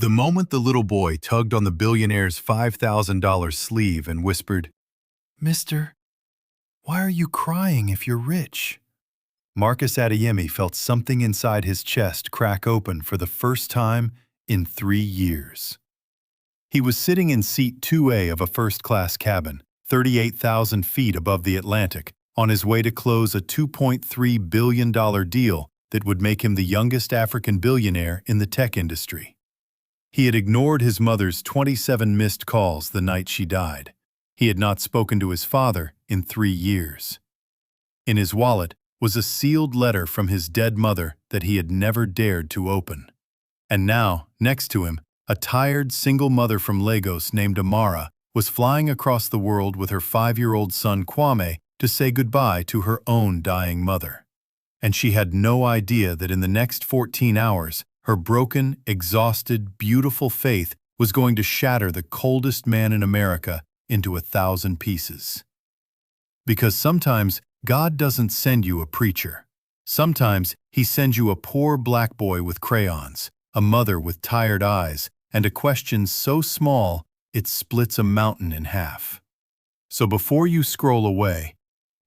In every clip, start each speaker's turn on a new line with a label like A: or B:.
A: The moment the little boy tugged on the billionaire's $5,000 sleeve and whispered, "Mister, why are you crying if you're rich?" Marcus Adeyemi felt something inside his chest crack open for the first time in 3 years. He was sitting in seat 2A of a first-class cabin, 38,000 feet above the Atlantic, on his way to close a $2.3 billion deal that would make him the youngest African billionaire in the tech industry. He had ignored his mother's 27 missed calls the night she died. He had not spoken to his father in 3 years. In his wallet was a sealed letter from his dead mother that he had never dared to open. And now, next to him, a tired single mother from Lagos named Amara was flying across the world with her 5-year-old son Kwame to say goodbye to her own dying mother. And she had no idea that in the next 14 hours, her broken, exhausted, beautiful faith was going to shatter the coldest man in America into 1,000 pieces. Because sometimes God doesn't send you a preacher. Sometimes He sends you a poor black boy with crayons, a mother with tired eyes, and a question so small it splits a mountain in half. So before you scroll away,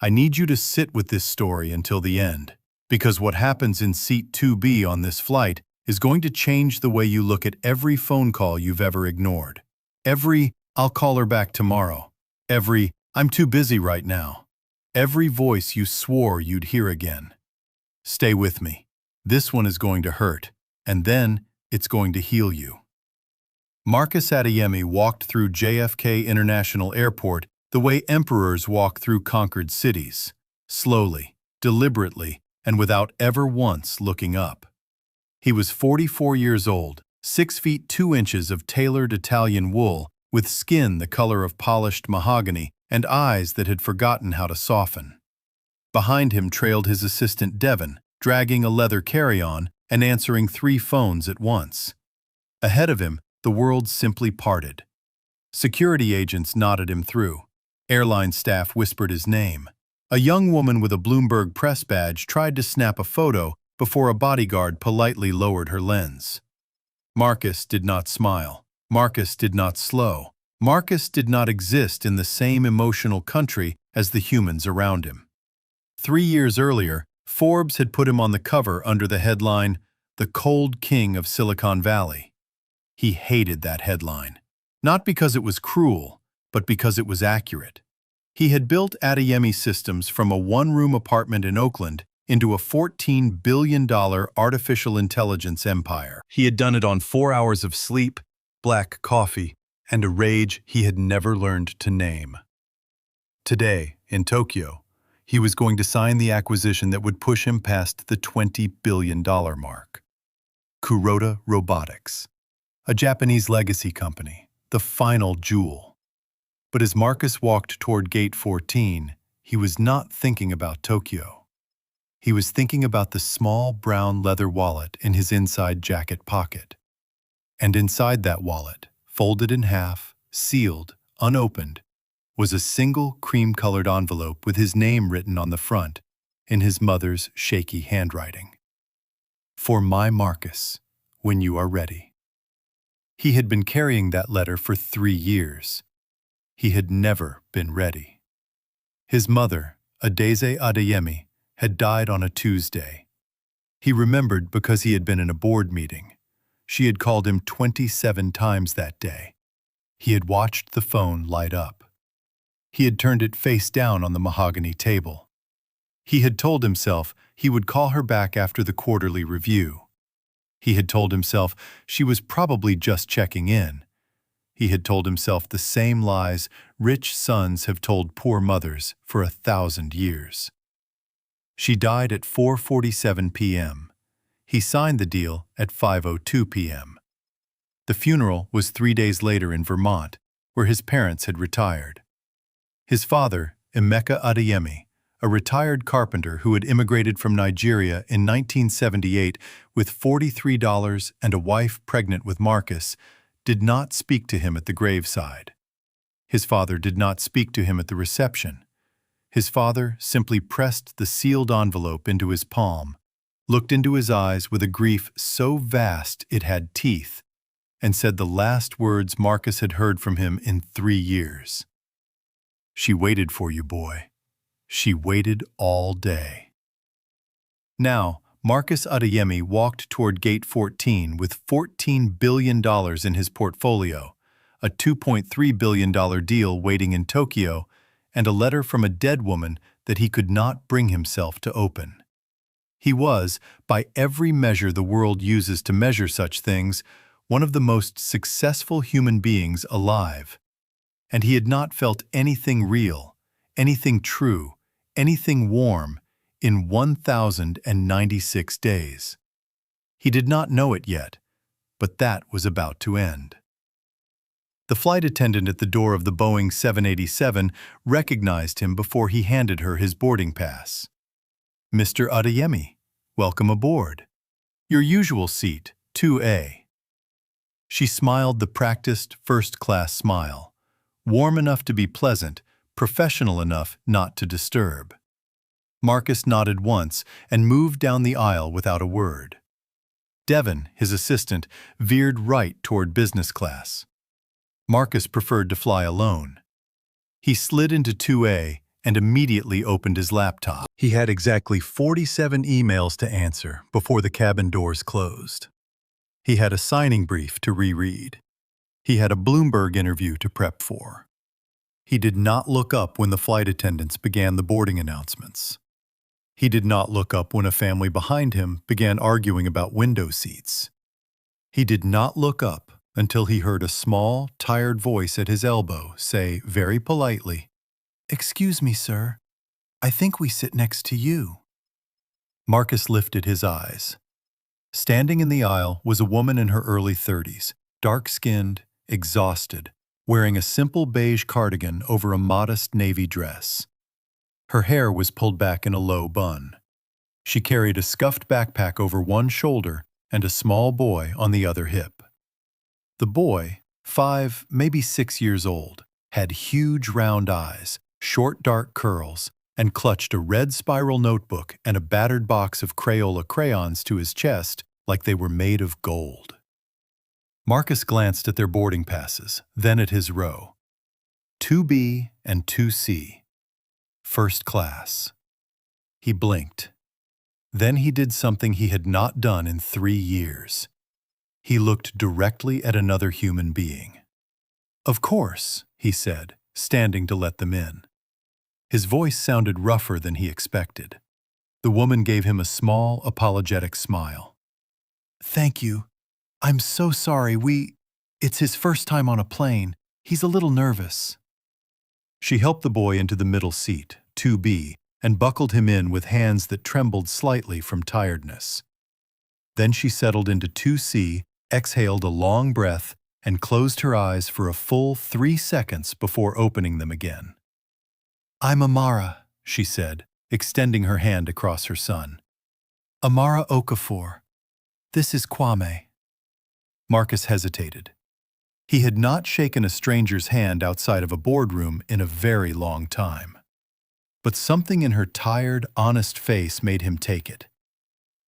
A: I need you to sit with this story until the end, because what happens in seat 2B on this flight is going to change the way you look at every phone call you've ever ignored. Every, "I'll call her back tomorrow." Every, "I'm too busy right now." Every voice you swore you'd hear again. Stay with me. This one is going to hurt, and then it's going to heal you. Marcus Adeyemi walked through JFK International Airport the way emperors walk through conquered cities, slowly, deliberately, and without ever once looking up. He was 44 years old, 6 feet 2 inches of tailored Italian wool, with skin the color of polished mahogany and eyes that had forgotten how to soften. Behind him trailed his assistant Devon, dragging a leather carry-on and answering 3 phones at once. Ahead of him, the world simply parted. Security agents nodded him through. Airline staff whispered his name. A young woman with a Bloomberg press badge tried to snap a photo before a bodyguard politely lowered her lens. Marcus did not smile. Marcus did not slow. Marcus did not exist in the same emotional country as the humans around him. 3 years earlier, Forbes had put him on the cover under the headline, "The Cold King of Silicon Valley." He hated that headline, not because it was cruel, but because it was accurate. He had built Adeyemi Systems from a one-room apartment in Oakland into a $14 billion artificial intelligence empire. He had done it on 4 hours of sleep, black coffee, and a rage he had never learned to name. Today, in Tokyo, he was going to sign the acquisition that would push him past the $20 billion mark. Kuroda Robotics, a Japanese legacy company, the final jewel. But as Marcus walked toward Gate 14, he was not thinking about Tokyo. He was thinking about the small brown leather wallet in his inside jacket pocket. And inside that wallet, folded in half, sealed, unopened, was a single cream-colored envelope with his name written on the front in his mother's shaky handwriting. "For my Marcus, when you are ready." He had been carrying that letter for 3 years. He had never been ready. His mother, Adeze Adeyemi, had died on a Tuesday. He remembered because he had been in a board meeting. She had called him 27 times that day. He had watched the phone light up. He had turned it face down on the mahogany table. He had told himself he would call her back after the quarterly review. He had told himself she was probably just checking in. He had told himself the same lies rich sons have told poor mothers for 1,000 years. She died at 4:47 p.m. He signed the deal at 5:02 p.m. The funeral was 3 days later in Vermont, where his parents had retired. His father, Emeka Adeyemi, a retired carpenter who had immigrated from Nigeria in 1978 with $43 and a wife pregnant with Marcus, did not speak to him at the graveside. His father did not speak to him at the reception. His father simply pressed the sealed envelope into his palm, looked into his eyes with a grief so vast it had teeth, and said the last words Marcus had heard from him in 3 years. "She waited for you, boy. She waited all day." Now, Marcus Adeyemi walked toward Gate 14 with $14 billion in his portfolio, a $2.3 billion deal waiting in Tokyo, and a letter from a dead woman that he could not bring himself to open. He was, by every measure the world uses to measure such things, one of the most successful human beings alive. And he had not felt anything real, anything true, anything warm in 1,096 days. He did not know it yet, but that was about to end. The flight attendant at the door of the Boeing 787 recognized him before he handed her his boarding pass. "Mr. Adeyemi, welcome aboard. Your usual seat, 2A." She smiled the practiced first-class smile, warm enough to be pleasant, professional enough not to disturb. Marcus nodded once and moved down the aisle without a word. Devon, his assistant, veered right toward business class. Marcus preferred to fly alone. He slid into 2A and immediately opened his laptop. He had exactly 47 emails to answer before the cabin doors closed. He had a signing brief to reread. He had a Bloomberg interview to prep for. He did not look up when the flight attendants began the boarding announcements. He did not look up when a family behind him began arguing about window seats. He did not look up until he heard a small, tired voice at his elbow say very politely, "Excuse me, sir. I think we sit next to you." Marcus lifted his eyes. Standing in the aisle was a woman in her early 30s, dark-skinned, exhausted, wearing a simple beige cardigan over a modest navy dress. Her hair was pulled back in a low bun. She carried a scuffed backpack over one shoulder and a small boy on the other hip. The boy, 5, maybe 6 years old, had huge round eyes, short dark curls, and clutched a red spiral notebook and a battered box of Crayola crayons to his chest like they were made of gold. Marcus glanced at their boarding passes, then at his row. 2B and 2C. First class. He blinked. Then he did something he had not done in 3 years. He looked directly at another human being. "Of course," he said, standing to let them in. His voice sounded rougher than he expected. The woman gave him a small, apologetic smile. "Thank you. I'm so sorry. It's his first time on a plane. He's a little nervous." She helped the boy into the middle seat, 2B, and buckled him in with hands that trembled slightly from tiredness. Then she settled into 2C, exhaled a long breath, and closed her eyes for a full 3 seconds before opening them again. "I'm Amara," she said, extending her hand across her son. "Amara Okafor. This is Kwame." Marcus hesitated. He had not shaken a stranger's hand outside of a boardroom in a very long time. But something in her tired, honest face made him take it.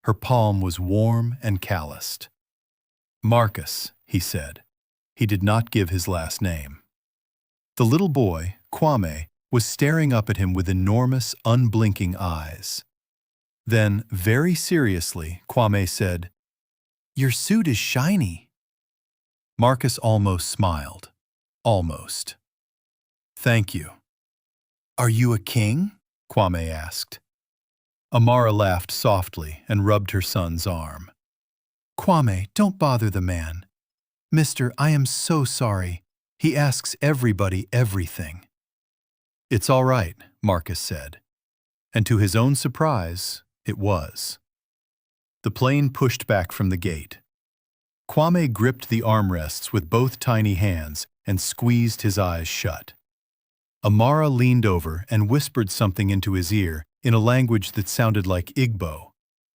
A: Her palm was warm and calloused. "Marcus," he said. He did not give his last name. The little boy, Kwame, was staring up at him with enormous, unblinking eyes. Then, very seriously, Kwame said, "Your suit is shiny." Marcus almost smiled. Almost. "Thank you." "Are you a king?" Kwame asked. Amara laughed softly and rubbed her son's arm. "Kwame, don't bother the man. Mister, I am so sorry. He asks everybody everything." "It's all right," Marcus said. And to his own surprise, it was. The plane pushed back from the gate. Kwame gripped the armrests with both tiny hands and squeezed his eyes shut. Amara leaned over and whispered something into his ear in a language that sounded like Igbo,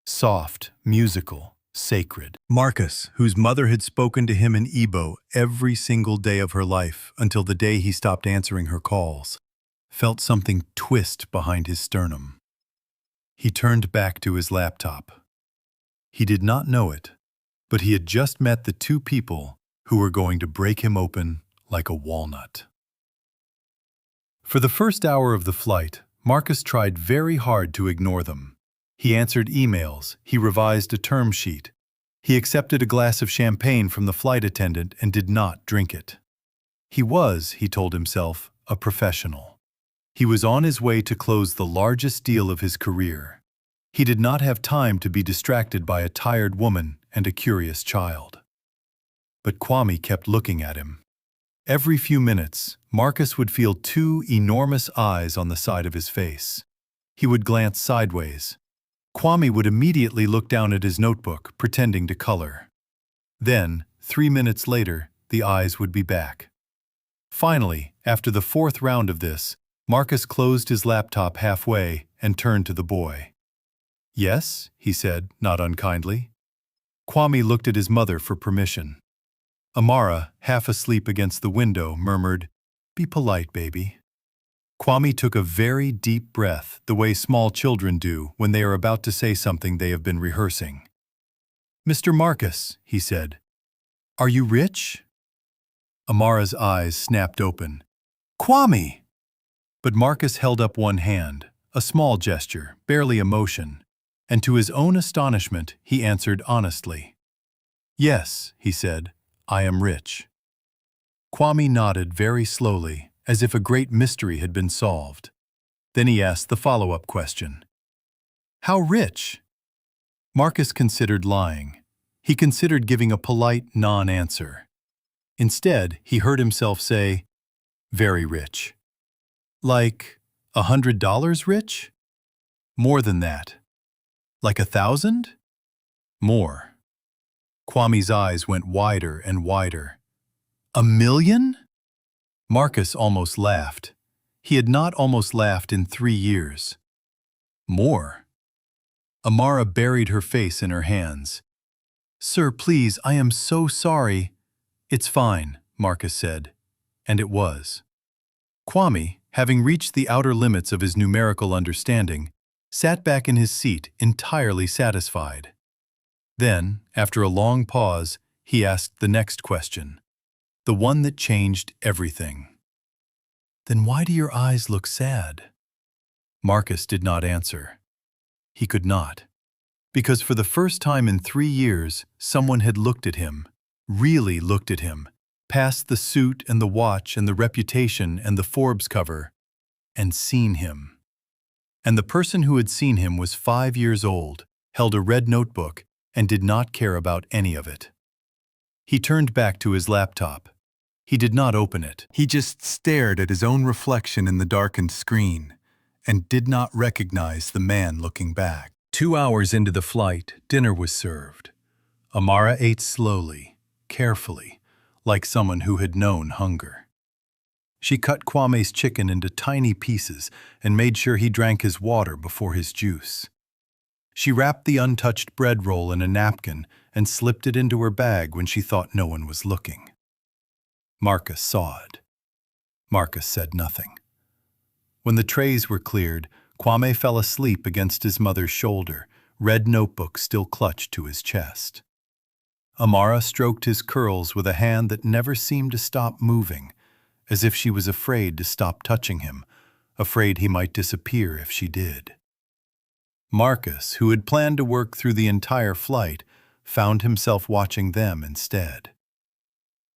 A: soft, musical, sacred. Marcus, whose mother had spoken to him in Igbo every single day of her life until the day he stopped answering her calls, felt something twist behind his sternum. He turned back to his laptop. He did not know it, but he had just met the 2 people who were going to break him open like a walnut. For the first hour of the flight, Marcus tried very hard to ignore them. He answered emails, he revised a term sheet. He accepted a glass of champagne from the flight attendant and did not drink it. He was, he told himself, a professional. He was on his way to close the largest deal of his career. He did not have time to be distracted by a tired woman and a curious child. But Kwame kept looking at him. Every few minutes, Marcus would feel two enormous eyes on the side of his face. He would glance sideways. Kwame would immediately look down at his notebook, pretending to color. Then, 3 minutes later, the eyes would be back. Finally, after the fourth round of this, Marcus closed his laptop halfway and turned to the boy. "Yes," he said, not unkindly. Kwame looked at his mother for permission. Amara, half asleep against the window, murmured, "Be polite, baby." Kwame took a very deep breath, the way small children do when they are about to say something they have been rehearsing. "Mr. Marcus," he said, "are you rich?" Amara's eyes snapped open. "Kwame!" But Marcus held up one hand, a small gesture, barely a motion, and to his own astonishment, he answered honestly. "Yes," he said, "I am rich." Kwame nodded very slowly, as if a great mystery had been solved. Then he asked the follow-up question. "How rich?" Marcus considered lying. He considered giving a polite non-answer. Instead, he heard himself say, "Very rich." "Like $100 rich?" "More than that." "Like 1,000? "More." Kwame's eyes went wider and wider. "1 million?" Marcus almost laughed. He had not almost laughed in 3 years. "More." Amara buried her face in her hands. "Sir, please, I am so sorry." "It's fine," Marcus said. And it was. Kwame, having reached the outer limits of his numerical understanding, sat back in his seat entirely satisfied. Then, after a long pause, he asked the next question, the one that changed everything. "Then why do your eyes look sad?" Marcus did not answer. He could not. Because for the first time in 3 years, someone had looked at him, really looked at him, past the suit and the watch and the reputation and the Forbes cover, and seen him. And the person who had seen him was 5 years old, held a red notebook, and did not care about any of it. He turned back to his laptop. He did not open it. He just stared at his own reflection in the darkened screen, and did not recognize the man looking back. 2 hours into the flight, dinner was served. Amara ate slowly, carefully, like someone who had known hunger. She cut Kwame's chicken into tiny pieces and made sure he drank his water before his juice. She wrapped the untouched bread roll in a napkin and slipped it into her bag when she thought no one was looking. Marcus saw it. Marcus said nothing. When the trays were cleared, Kwame fell asleep against his mother's shoulder, red notebook still clutched to his chest. Amara stroked his curls with a hand that never seemed to stop moving, as if she was afraid to stop touching him, afraid he might disappear if she did. Marcus, who had planned to work through the entire flight, found himself watching them instead.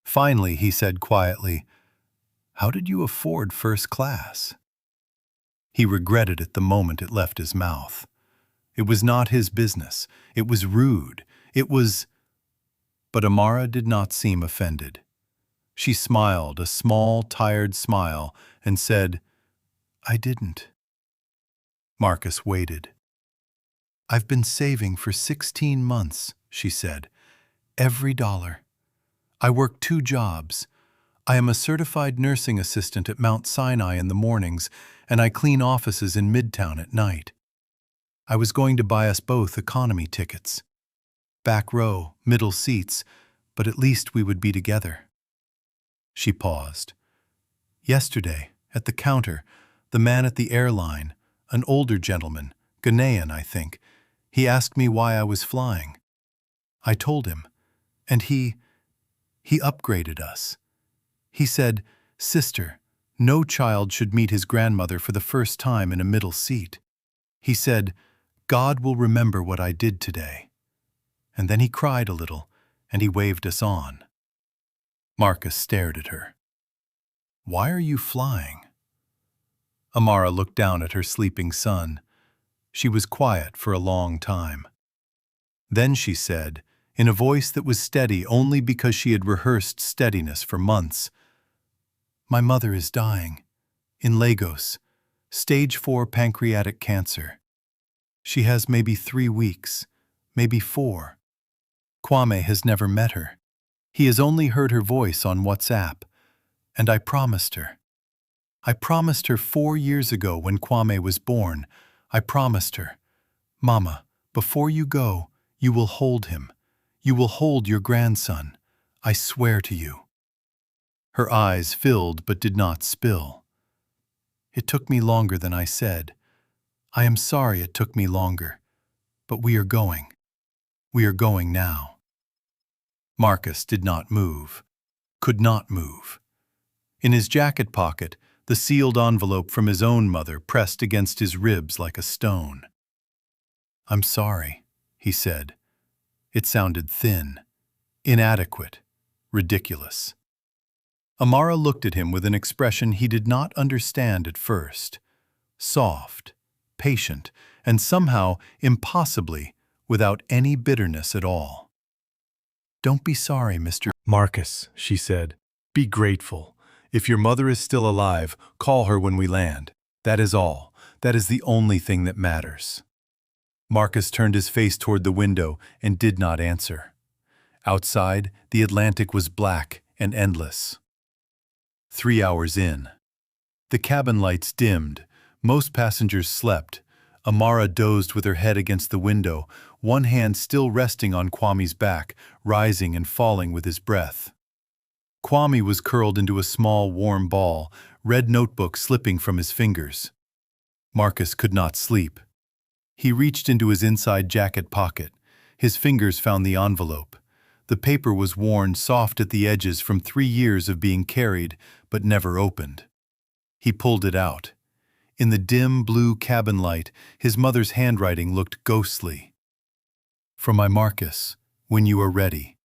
A: Finally, he said quietly, "How did you afford first class?" He regretted it the moment it left his mouth. It was not his business. It was rude. It was... But Amara did not seem offended. She smiled, a small, tired smile, and said, "I didn't." Marcus waited. "I've been saving for 16 months, she said. Every dollar. I work 2 jobs. I am a certified nursing assistant at Mount Sinai in the mornings, and I clean offices in Midtown at night. I was going to buy us both economy tickets. Back row, middle seats, but at least we would be together." She paused. "Yesterday, at the counter, the man at the airline, an older gentleman, Ghanaian, I think, he asked me why I was flying. I told him, and he He upgraded us. He said, "Sister, no child should meet his grandmother for the first time in a middle seat." He said, "God will remember what I did today." And then he cried a little, and he waved us on. Marcus stared at her. "Why are you flying?" Amara looked down at her sleeping son. She was quiet for a long time. Then she said, in a voice that was steady only because she had rehearsed steadiness for months, "My mother is dying. In Lagos. Stage 4 pancreatic cancer. She has maybe 3 weeks, maybe 4. Kwame has never met her. He has only heard her voice on WhatsApp. And I promised her. I promised her 4 years ago when Kwame was born. I promised her, 'Mama, before you go, you will hold him. You will hold your grandson. I swear to you.'" Her eyes filled but did not spill. "It took me longer than I said. I am sorry it took me longer. But we are going. We are going now." Marcus did not move. Could not move. In his jacket pocket, the sealed envelope from his own mother pressed against his ribs like a stone. "I'm sorry," he said. It sounded thin, inadequate, ridiculous. Amara looked at him with an expression he did not understand at first. Soft, patient, and somehow, impossibly, without any bitterness at all. "Don't be sorry, Mr.
B: Marcus," she said. "Be grateful. If your mother is still alive, call her when we land. That is all. That is the only thing that matters." Marcus turned his face toward the window and did not answer. Outside, the Atlantic was black and endless. 3 hours in. The cabin lights dimmed. Most passengers slept. Amara dozed with her head against the window, one hand still resting on Kwame's back, rising and falling with his breath. Kwame was curled into a small, warm ball, red notebook slipping from his fingers. Marcus could not sleep. He reached into his inside jacket pocket. His fingers found the envelope. The paper was worn soft at the edges from 3 years of being carried, but never opened. He pulled it out. In the dim blue cabin light, his mother's handwriting looked ghostly. "For my Marcus, when you are ready."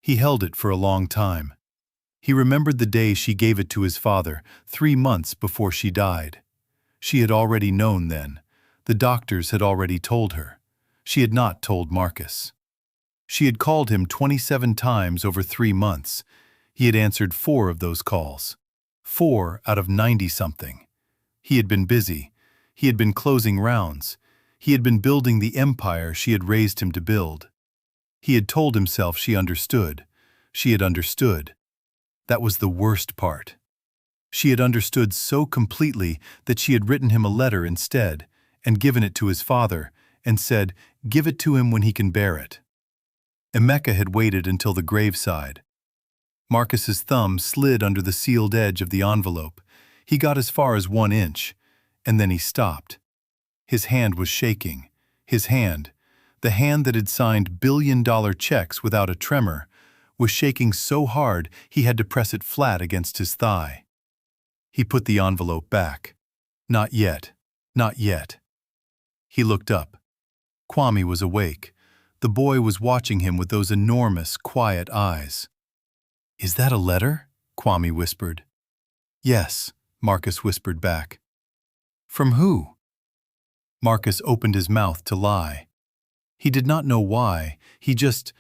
B: He held it for a long time. He remembered the day she gave it to his father, 3 months before she died. She had already known then. The doctors had already told her. She had not told Marcus. She had called him 27 times over 3 months. He had answered 4 of those calls. 4 out of 90-something. He had been busy. He had been closing rounds. He had been building the empire she had raised him to build. He had told himself she understood. She had understood. That was the worst part. She had understood so completely that she had written him a letter instead, and given it to his father, and said, "Give it to him when he can bear it." Emeka had waited until the graveside. Marcus's thumb slid under the sealed edge of the envelope. He got as far as 1 inch, and then he stopped. His hand was shaking. His hand, the hand that had signed billion-dollar checks without a tremor, was shaking so hard he had to press it flat against his thigh. He put the envelope back. Not yet. Not yet. He looked up. Kwame was awake. The boy was watching him with those enormous, quiet eyes. "Is that a letter?" Kwame whispered. "Yes," Marcus whispered back. "From who?" Marcus opened his mouth to lie. He did not know why, he just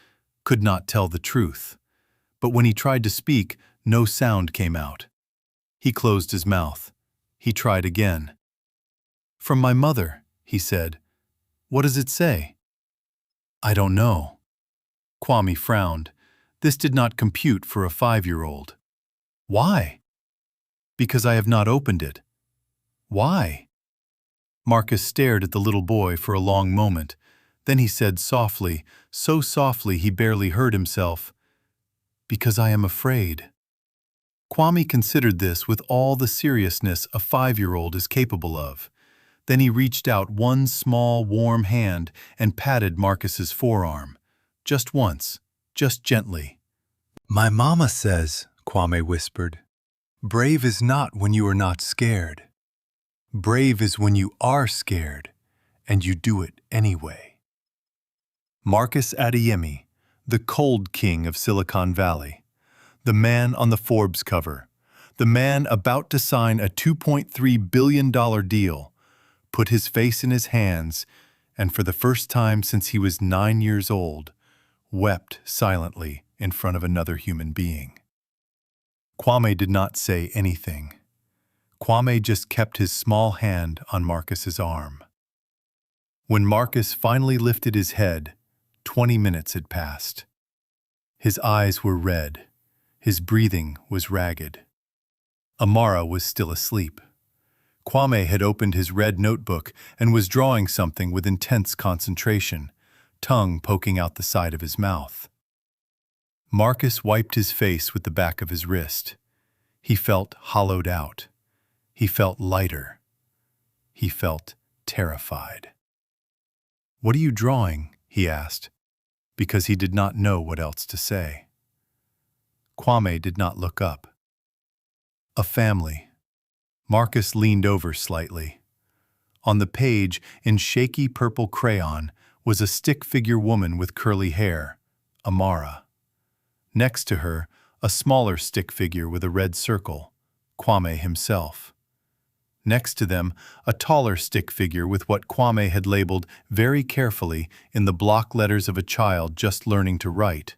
B: could not tell the truth. But when he tried to speak, no sound came out. He closed his mouth. He tried again. "From my mother," he said. "What does it say?" "I don't know." Kwame frowned. This did not compute for a 5-year-old. "Why?" "Because I have not opened it." "Why?" Marcus stared at the little boy for a long moment. Then he said softly, so softly he barely heard himself, "Because I am afraid." Kwame considered this with all the seriousness a 5-year-old is capable of. Then he reached out one small, warm hand and patted Marcus's forearm. Just once, just gently. My mama says, Kwame whispered, brave is not when you are not scared. Brave is when you are scared, and you do it anyway. Marcus Adeyemi, the cold king of Silicon Valley, the man on the Forbes cover, the man about to sign a $2.3 billion deal, put his face in his hands and for the first time since he was 9 years old, wept silently in front of another human being. Kwame did not say anything. Kwame just kept his small hand on Marcus's arm. When Marcus finally lifted his head, 20 minutes had passed. His eyes were red. His breathing was ragged. Amara was still asleep. Kwame had opened his red notebook and was drawing something with intense concentration, tongue poking out the side of his mouth. Marcus wiped his face with the back of his wrist. He felt hollowed out. He felt lighter. He felt terrified. "What are you drawing?" he asked, because he did not know what else to say. Kwame did not look up. A family. Marcus leaned over slightly. On the page, in shaky purple crayon, was a stick-figure woman with curly hair, Amara. Next to her, a smaller stick figure with a red circle, Kwame himself. Next to them, a taller stick figure with what Kwame had labeled very carefully in the block letters of a child just learning to write,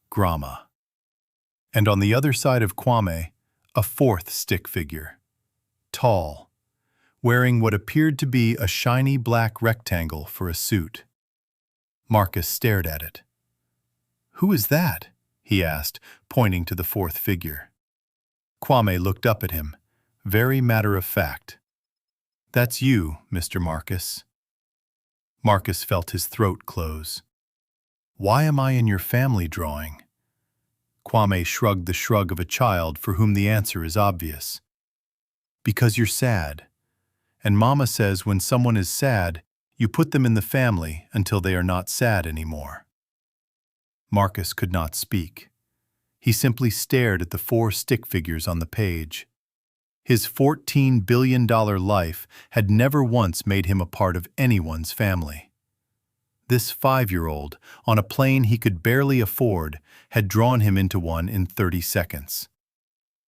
B: Grama. And on the other side of Kwame, a fourth stick figure, tall, wearing what appeared to be a shiny black rectangle for a suit. Marcus stared at it. "Who is that?" he asked, pointing to the fourth figure. Kwame looked up at him, very matter-of-fact. "That's you, Mr. Marcus." Marcus felt his throat close. "Why am I in your family drawing?" Kwame shrugged the shrug of a child for whom the answer is obvious. "Because you're sad. And Mama says when someone is sad, you put them in the family until they are not sad anymore." Marcus could not speak. He simply stared at the four stick figures on the page. His $14 billion life had never once made him a part of anyone's family. This 5-year-old, on a plane he could barely afford, had drawn him into one in 30 seconds.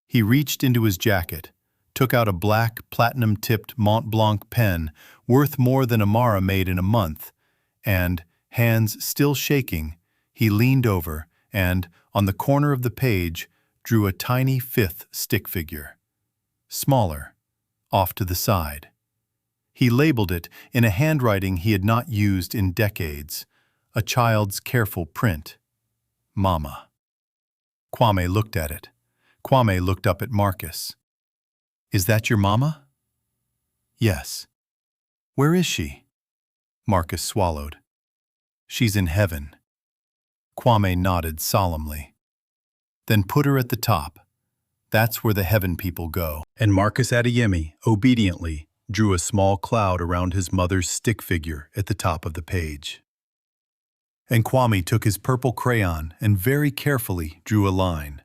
B: He reached into his jacket, took out a black, platinum-tipped Mont Blanc pen worth more than Amara made in a month, and, hands still shaking, he leaned over and, on the corner of the page, drew a tiny fifth stick figure. Smaller, off to the side. He labeled it in a handwriting he had not used in decades, a child's careful print. Mama. Kwame looked at it. Kwame looked up at Marcus. "Is that your mama?" "Yes." "Where is she?" Marcus swallowed. "She's in heaven." Kwame nodded solemnly. "Then put her at the top. That's where the heaven people go." And Marcus Adeyemi, obediently, drew a small cloud around his mother's stick figure at the top of the page. And Kwame took his purple crayon and very carefully drew a line,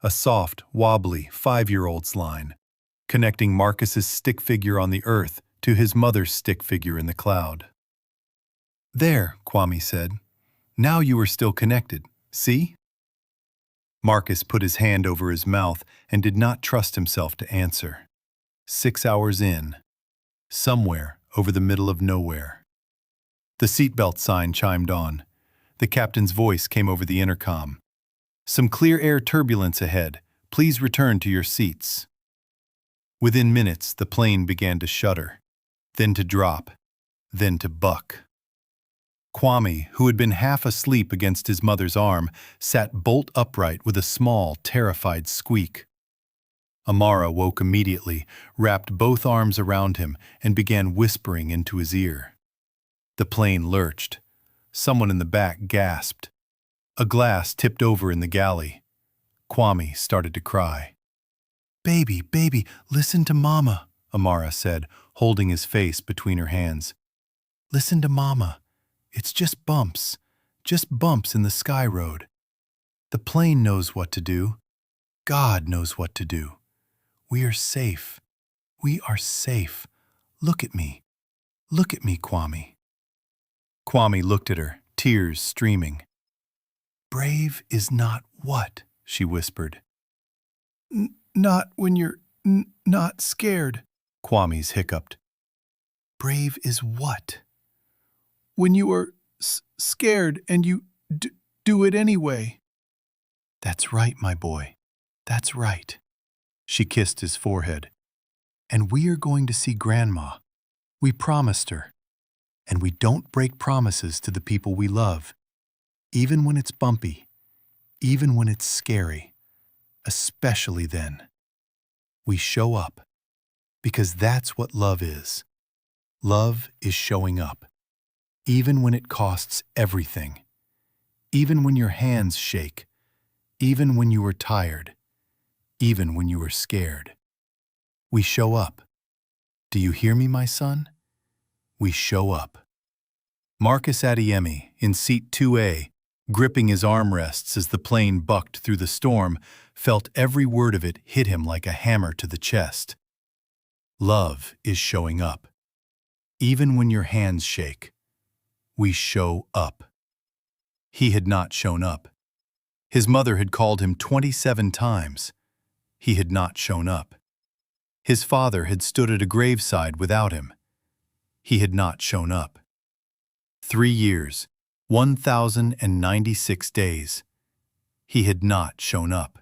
B: a soft, wobbly 5-year-old's line, connecting Marcus's stick figure on the earth to his mother's stick figure in the cloud. "There," Kwame said. "Now you are still connected, see?" Marcus put his hand over his mouth and did not trust himself to answer. 6 hours in, somewhere over the middle of nowhere. The seatbelt sign chimed on. The captain's voice came over the intercom. "Some clear air turbulence ahead. Please return to your seats." Within minutes, the plane began to shudder, then to drop, then to buck. Kwame, who had been half asleep against his mother's arm, sat bolt upright with a small, terrified squeak. Amara woke immediately, wrapped both arms around him, and began whispering into his ear. The plane lurched. Someone in the back gasped. A glass tipped over in the galley. Kwame started to cry. "Baby, baby, listen to Mama," Amara said, holding his face between her hands. "Listen to Mama. It's just bumps in the sky road."
A: The plane knows what to do. God knows what to do. We are safe. We are safe. Look at me. Look at me, Kwame. Kwame looked at her, tears streaming. Brave is not what? She whispered. Not when you're not scared, Kwame's hiccuped. Brave is what? When you are scared and you do it anyway. That's right, my boy. That's right. She kissed his forehead. And we are going to see Grandma. We promised her. And we don't break promises to the people we love, even when it's bumpy, even when it's scary, especially then. We show up, because that's what love is. Love is showing up, even when it costs everything, even when your hands shake, even when you are tired, even when you are scared. We show up. Do you hear me, my son? We show up. Marcus Adeyemi, in seat 2A, gripping his armrests as the plane bucked through the storm, felt every word of it hit him like a hammer to the chest. Love is showing up. Even when your hands shake, we show up. He had not shown up. His mother had called him 27 times. He had not shown up. His father had stood at a graveside without him. He had not shown up. 3 years, 1,096 days. He had not shown up.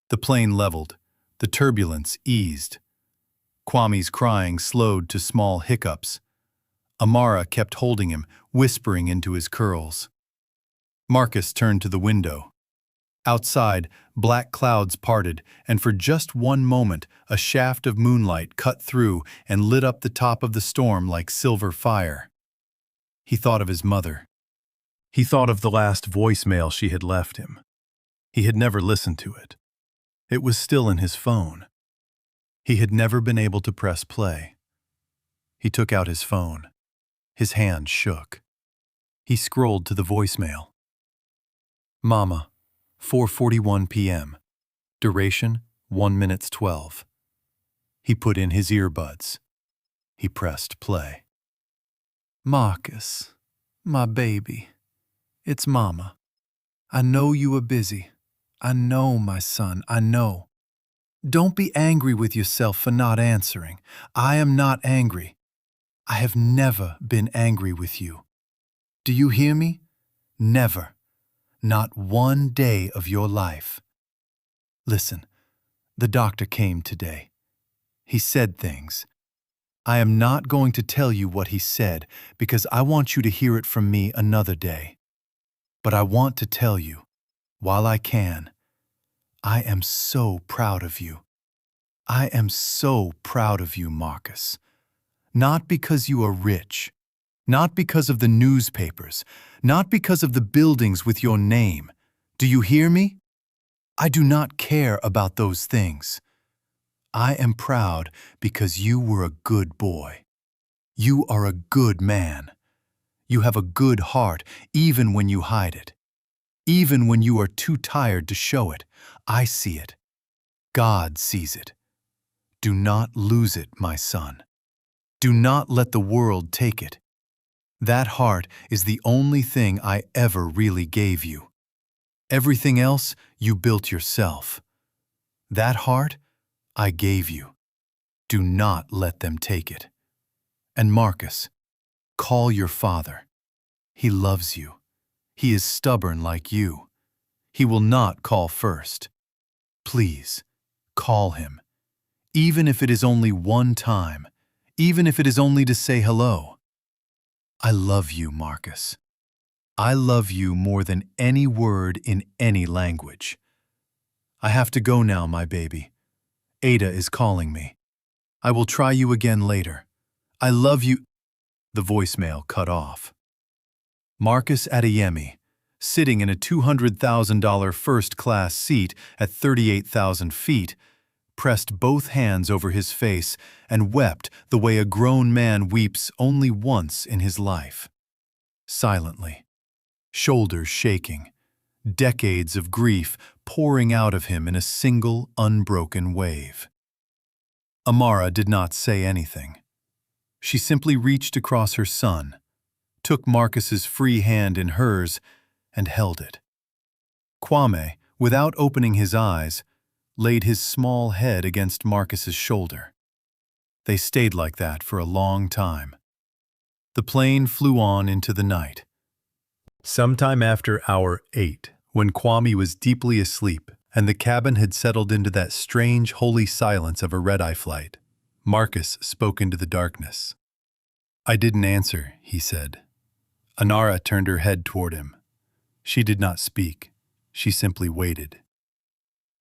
A: The plane leveled. The turbulence eased. Kwame's crying slowed to small hiccups. Amara kept holding him, whispering into his curls. Marcus turned to the window. Outside, black clouds parted, and for just one moment, a shaft of moonlight cut through and lit up the top of the storm like silver fire. He thought of his mother. He thought of the last voicemail she had left him. He had never listened to it. It was still in his phone. He had never been able to press play. He took out his phone. His hand shook. He scrolled to the voicemail. Mama, 4:41 p.m. Duration, 1 minute 12. He put in his earbuds. He pressed play. Marcus, my baby, it's Mama. I know you are busy. I know, my son, I know. Don't be angry with yourself for not answering. I am not angry. I have never been angry with you. Do you hear me? Never. Not one day of your life. Listen, the doctor came today. He said things. I am not going to tell you what he said because I want you to hear it from me another day. But I want to tell you, while I can, I am so proud of you. I am so proud of you, Marcus. Not because you are rich, not because of the newspapers, not because of the buildings with your name. Do you hear me? I do not care about those things. I am proud because you were a good boy. You are a good man. You have a good heart even when you hide it. Even when you are too tired to show it, I see it. God sees it. Do not lose it, my son. Do not let the world take it. That heart is the only thing I ever really gave you. Everything else you built yourself. That heart I gave you. Do not let them take it. And Marcus, call your father. He loves you. He is stubborn like you. He will not call first. Please, call him. Even if it is only one time, even if it is only to say hello. I love you, Marcus. I love you more than any word in any language. I have to go now, my baby. Ada is calling me. I will try you again later. I love you. The voicemail cut off. Marcus Adeyemi, sitting in a $200,000 first-class seat at 38,000 feet, pressed both hands over his face and wept the way a grown man weeps only once in his life. Silently, shoulders shaking, decades of grief pouring out of him in a single, unbroken wave. Amara did not say anything. She simply reached across her son, took Marcus's free hand in hers, and held it. Kwame, without opening his eyes, laid his small head against Marcus's shoulder. They stayed like that for a long time. The plane flew on into the night. Sometime after hour 8, when Kwame was deeply asleep and the cabin had settled into that strange, holy silence of a red-eye flight, Marcus spoke into the darkness. "I didn't answer," he said. Anara turned her head toward him. She did not speak. She simply waited.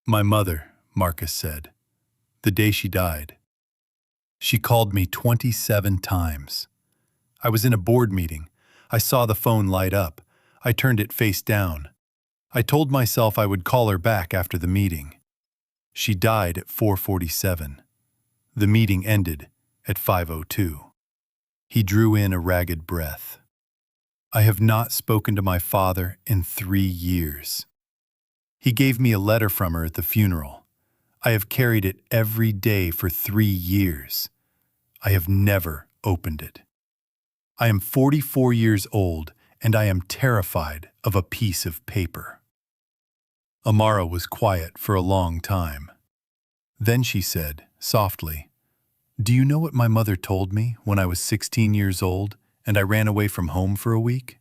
A: "My mother," Marcus said, "the day she died. She called me 27 times. I was in a board meeting. I saw the phone light up. I turned it face down. I told myself I would call her back after the meeting. She died at 4:47. The meeting ended at 5:02. He drew in a ragged breath. "I have not spoken to my father in 3 years. He gave me a letter from her at the funeral. I have carried it every day for 3 years. I have never opened it. I am 44 years old, and I am terrified of a piece of paper." Amara was quiet for a long time. Then she said, softly, "Do you know what my mother told me when I was 16 years old and I ran away from home for a week?"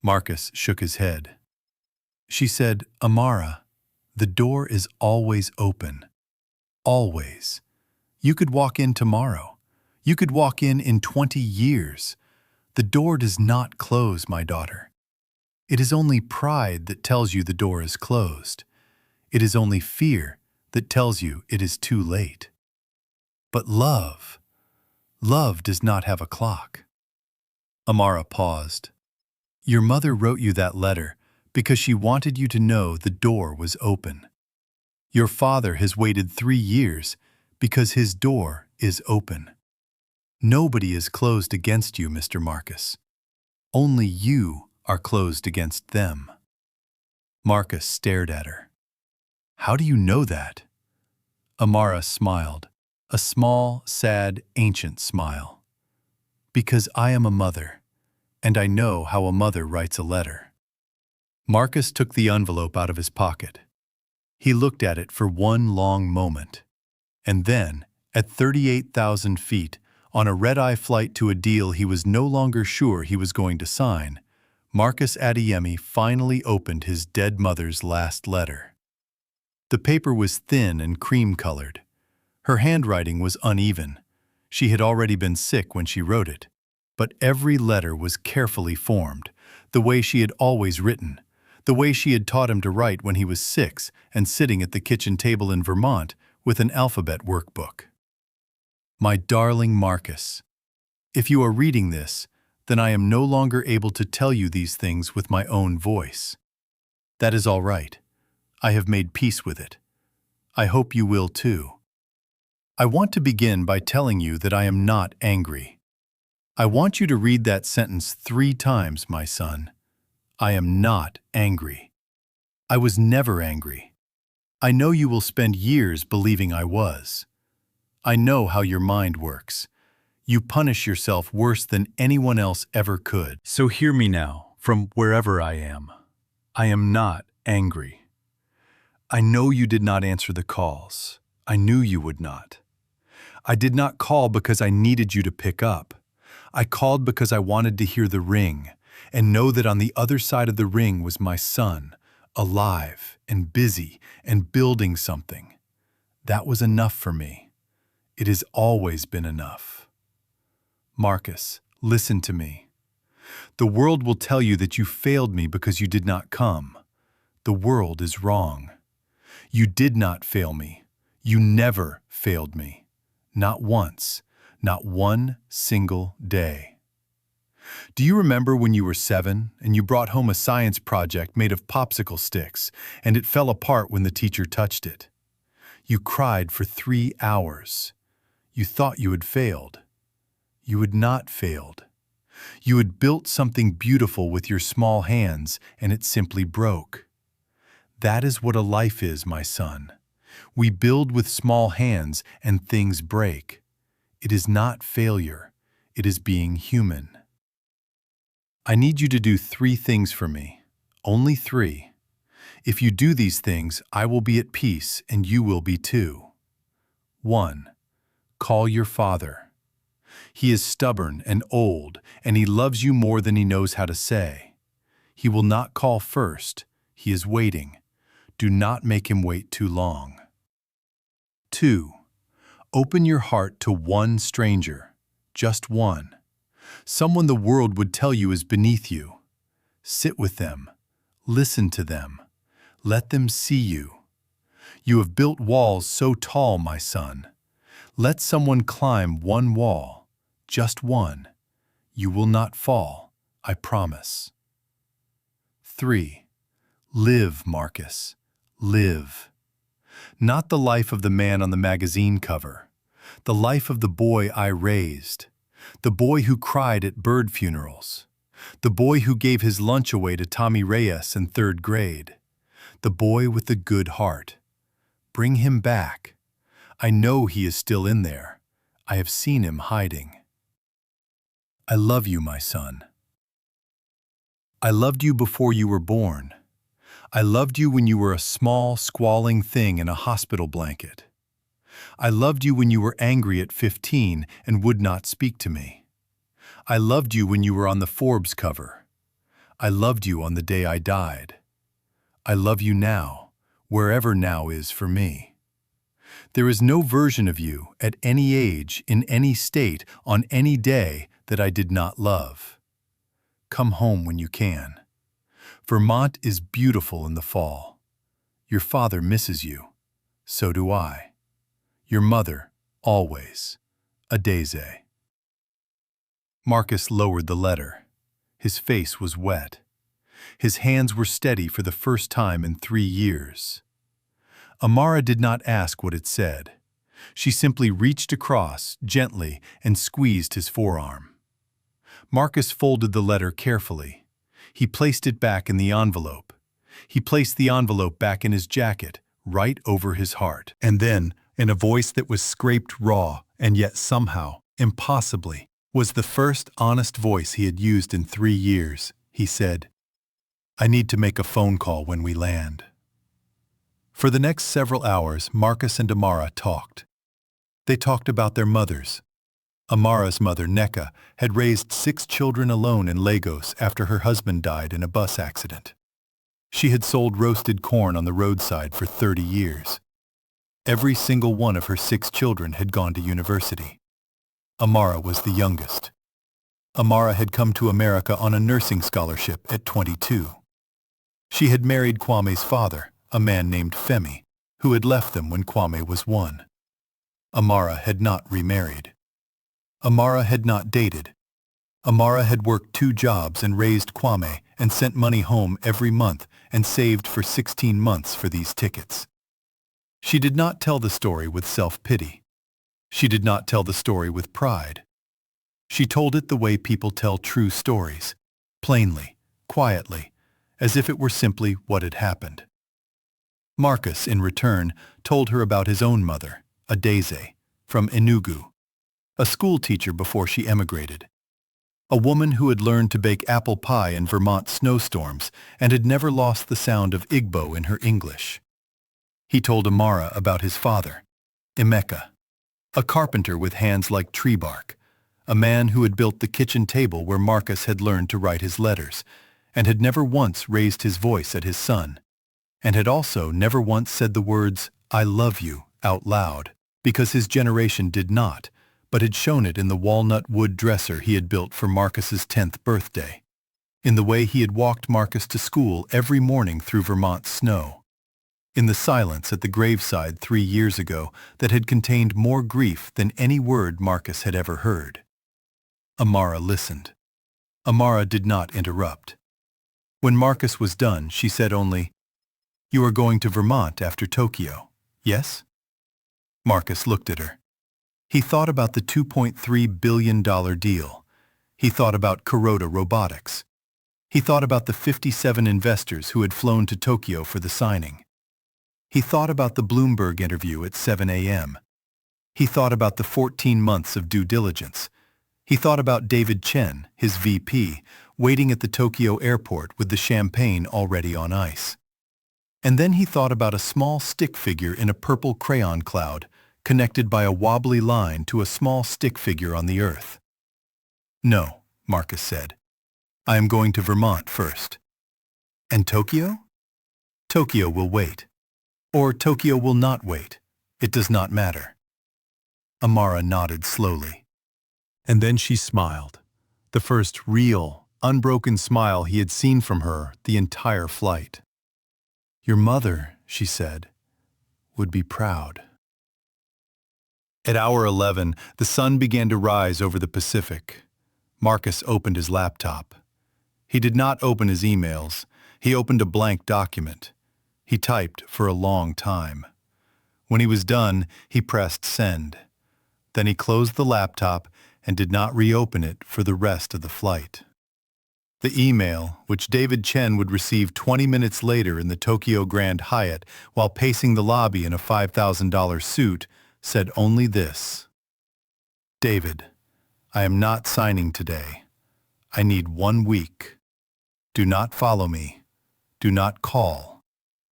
A: Marcus shook his head. "She said, 'Amara, the door is always open. Always. You could walk in tomorrow. You could walk in 20 years. The door does not close, my daughter. It is only pride that tells you the door is closed. It is only fear that tells you it is too late. But love does not have a clock." Amara paused. "Your mother wrote you that letter because she wanted you to know the door was open. Your father has waited 3 years because his door is open. Nobody is closed against you, Mr. Marcus. Only you are closed against them." Marcus stared at her. "How do you know that?" Amara smiled, a small, sad, ancient smile. "Because I am a mother, and I know how a mother writes a letter." Marcus took the envelope out of his pocket. He looked at it for one long moment, and then, at 38,000 feet, on a red-eye flight to a deal he was no longer sure he was going to sign, Marcus Adeyemi finally opened his dead mother's last letter. The paper was thin and cream-colored. Her handwriting was uneven. She had already been sick when she wrote it. But every letter was carefully formed, the way she had always written, the way she had taught him to write when he was 6 and sitting at the kitchen table in Vermont with an alphabet workbook. "My darling Marcus, if you are reading this, then I am no longer able to tell you these things with my own voice. That is all right. I have made peace with it. I hope you will too. I want to begin by telling you that I am not angry. I want you to read that sentence 3 times, my son. I am not angry. I was never angry. I know you will spend years believing I was. I know how your mind works. You punish yourself worse than anyone else ever could. So hear me now, from wherever I am. I am not angry. I know you did not answer the calls. I knew you would not. I did not call because I needed you to pick up. I called because I wanted to hear the ring and know that on the other side of the ring was my son, alive and busy and building something. That was enough for me. It has always been enough. Marcus, listen to me. The world will tell you that you failed me because you did not come. The world is wrong. You did not fail me. You never failed me. Not once. Not one single day. Do you remember when you were 7 and you brought home a science project made of popsicle sticks and it fell apart when the teacher touched it? You cried for 3 hours. You thought you had failed. You had not failed. You had built something beautiful with your small hands and it simply broke.
B: That is what a life is, my son. We build with small hands and things break. It is not failure. It is being human. I need you to do 3 things for me. Only 3. If you do these things, I will be at peace and you will be too. 1. Call your father. He is stubborn and old, and he loves you more than he knows how to say. He will not call first. He is waiting. Do not make him wait too long. 2. Open your heart to one stranger, just one. Someone the world would tell you is beneath you. Sit with them. Listen to them. Let them see you. You have built walls so tall, my son. Let someone climb one wall, just one. You will not fall, I promise. 3. Live, Marcus. Live. Not the life of the man on the magazine cover. The life of the boy I raised. The boy who cried at bird funerals. The boy who gave his lunch away to Tommy Reyes in 3rd grade. The boy with the good heart. Bring him back. I know he is still in there. I have seen him hiding. I love you, my son. I loved you before you were born. I loved you when you were a small, squalling thing in a hospital blanket. I loved you when you were angry at 15 and would not speak to me. I loved you when you were on the Forbes cover. I loved you on the day I died. I love you now, wherever now is for me. There is no version of you, at any age, in any state, on any day, that I did not love. Come home when you can. Vermont is beautiful in the fall. Your father misses you. So do I. Your mother, always. Adeyemi. Marcus lowered the letter. His face was wet. His hands were steady for the first time in 3 years. Amara did not ask what it said. She simply reached across, gently, and squeezed his forearm. Marcus folded the letter carefully. He placed it back in the envelope. He placed the envelope back in his jacket, right over his heart. And then, in a voice that was scraped raw, and yet somehow, impossibly, was the first honest voice he had used in 3 years, he said, I need to make a phone call when we land. For the next several hours, Marcus and Amara talked. They talked about their mothers. Amara's mother, Neka, had raised 6 children alone in Lagos after her husband died in a bus accident. She had sold roasted corn on the roadside for 30 years. Every single one of her 6 children had gone to university. Amara was the youngest. Amara had come to America on a nursing scholarship at 22. She had married Kwame's father, a man named Femi, who had left them when Kwame was 1. Amara had not remarried. Amara had not dated. Amara had worked 2 jobs and raised Kwame and sent money home every month and saved for 16 months for these tickets. She did not tell the story with self-pity. She did not tell the story with pride. She told it the way people tell true stories, plainly, quietly, as if it were simply what had happened. Marcus, in return, told her about his own mother, Adeyemi, from Enugu, a school teacher before she emigrated. A woman who had learned to bake apple pie in Vermont snowstorms and had never lost the sound of Igbo in her English. He told Amara about his father, Emeka, a carpenter with hands like tree bark, a man who had built the kitchen table where Marcus had learned to write his letters, and had never once raised his voice at his son, and had also never once said the words, I love you, out loud, because his generation did not, but had shown it in the walnut wood dresser he had built for Marcus's 10th birthday, in the way he had walked Marcus to school every morning through Vermont snow, in the silence at the graveside 3 years ago that had contained more grief than any word Marcus had ever heard. Amara listened. Amara did not interrupt. When Marcus was done, she said only, You are going to Vermont after Tokyo, yes? Marcus looked at her. He thought about the $2.3 billion deal. He thought about Kuroda Robotics.
A: He thought about the 57 investors who had flown to Tokyo for the signing. He thought about the Bloomberg interview at 7 a.m. He thought about the 14 months of due diligence. He thought about David Chen, his VP, waiting at the Tokyo airport with the champagne already on ice. And then he thought about a small stick figure in a purple crayon cloud, connected by a wobbly line to a small stick figure on the earth. "No," Marcus said. "I am going to Vermont first." "And Tokyo?" "Tokyo will wait. Or Tokyo will not wait. It does not matter." Amara nodded slowly. And then she smiled. The first real, unbroken smile he had seen from her the entire flight. "Your mother," she said, "would be proud." At hour 11, the sun began to rise over the Pacific. Marcus opened his laptop. He did not open his emails. He opened a blank document. He typed for a long time. When he was done, he pressed send. Then he closed the laptop and did not reopen it for the rest of the flight. The email, which David Chen would receive 20 minutes later in the Tokyo Grand Hyatt while pacing the lobby in a $5,000 suit, said only this: "David, I am not signing today. I need 1 week. Do not follow me. Do not call.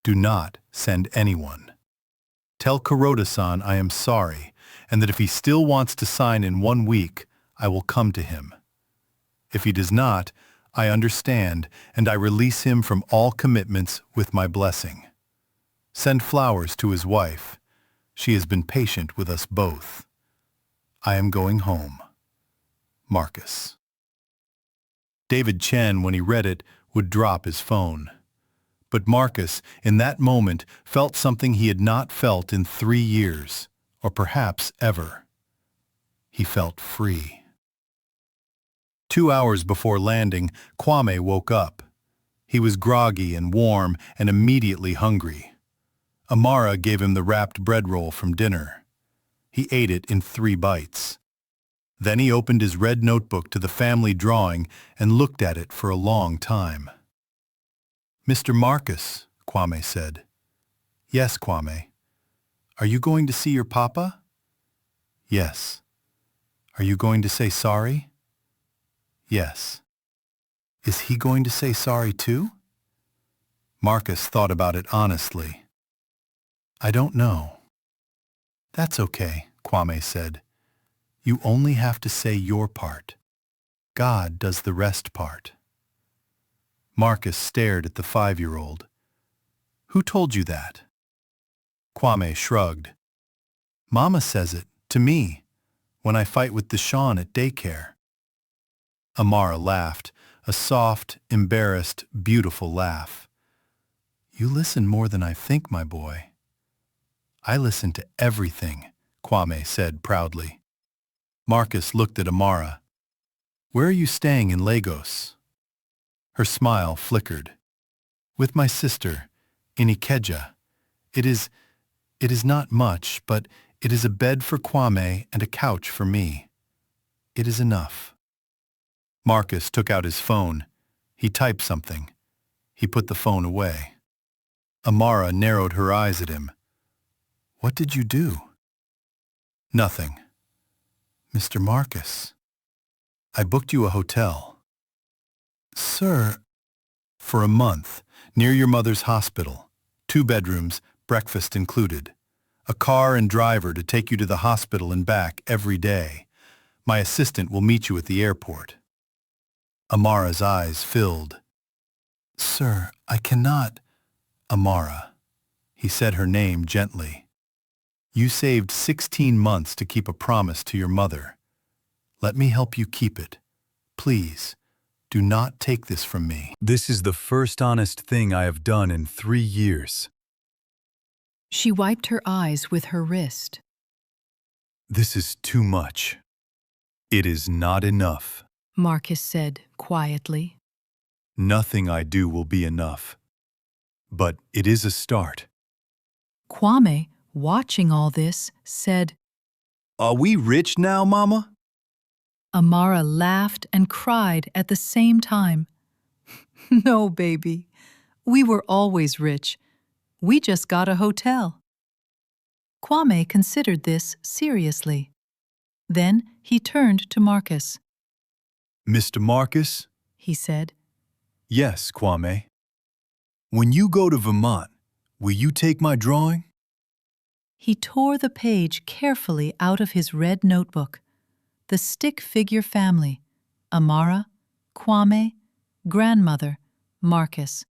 A: Do not send anyone. Tell Kuroda-san I am sorry, and that if he still wants to sign in 1 week, I will come to him. If he does not, I understand, and I release him from all commitments with my blessing. Send flowers to his wife. She has been patient with us both. I am going home. Marcus." David Chen, when he read it, would drop his phone. But Marcus, in that moment, felt something he had not felt in 3 years, or perhaps ever. He felt free. 2 hours before landing, Kwame woke up. He was groggy and warm and immediately hungry. Amara gave him the wrapped bread roll from dinner. He ate it in 3 bites. Then he opened his red notebook to the family drawing and looked at it for a long time. "Mr. Marcus," Kwame said. "Yes, Kwame." "Are you going to see your papa?" "Yes." "Are you going to say sorry?" "Yes." "Is he going to say sorry too?" Marcus thought about it honestly. "I don't know." "That's okay," Kwame said. "You only have to say your part. God does the rest part." Marcus stared at the 5-year-old. "Who told you that?" Kwame shrugged. "Mama says it, to me, when I fight with Deshaun at daycare." Amara laughed, a soft, embarrassed, beautiful laugh. "You listen more than I think, my boy." "I listen to everything," Kwame said proudly. Marcus looked at Amara. "Where are you staying in Lagos?" Her smile flickered. "With my sister, in Ikeja. It is not much, but it is a bed for Kwame and a couch for me. It is enough." Marcus took out his phone. He typed something. He put the phone away. Amara narrowed her eyes at him. "What did you do?" "Nothing." "Mr. Marcus, I booked you a hotel." "Sir." "For a month, near your mother's hospital. 2 bedrooms, breakfast included. A car and driver to take you to the hospital and back every day. My assistant will meet you at the airport." Amara's eyes filled. "Sir, I cannot." "Amara." He said her name gently. "You saved 16 months to keep a promise to your mother. Let me help you keep it. Please, do not take this from me. This is the first honest thing I have done in 3 years."
C: She wiped her eyes with her wrist.
A: "This is too much. It is not enough.
C: Marcus said quietly.
A: Nothing I do will be enough. But it is a start."
C: Kwame, watching all this, said,
A: "Are we rich now, Mama?"
C: Amara laughed and cried at the same time. No, baby. We were always rich. We just got a hotel. Kwame considered this seriously. Then he turned to Marcus.
A: Mr. Marcus?
C: He said,
A: Yes, Kwame. When you go to Vermont, will you take my drawing?
C: He tore the page carefully out of his red notebook. The stick figure family: Amara, Kwame, grandmother, Marcus.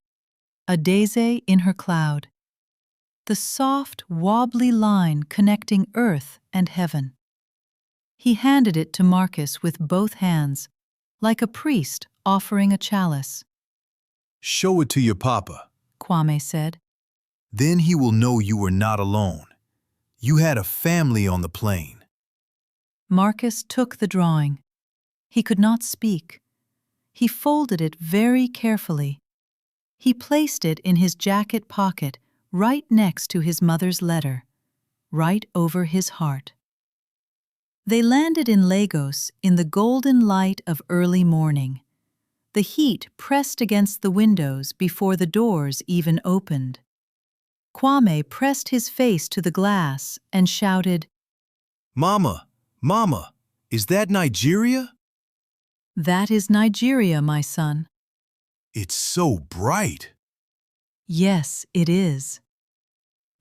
C: A daisy in her cloud. The soft, wobbly line connecting earth and heaven. He handed it to Marcus with both hands, like a priest offering a chalice.
A: Show it to your papa.
C: Kwame said.
A: Then he will know you were not alone. You had a family on the plane.
C: Marcus took the drawing. He could not speak. He folded it very carefully. He placed it in his jacket pocket, right next to his mother's letter, right over his heart. They landed in Lagos in the golden light of early morning. The heat pressed against the windows before the doors even opened. Kwame pressed his face to the glass and shouted,
A: Mama, Mama, is that Nigeria?
C: "That is Nigeria, my son."
A: It's so bright.
C: Yes, it is.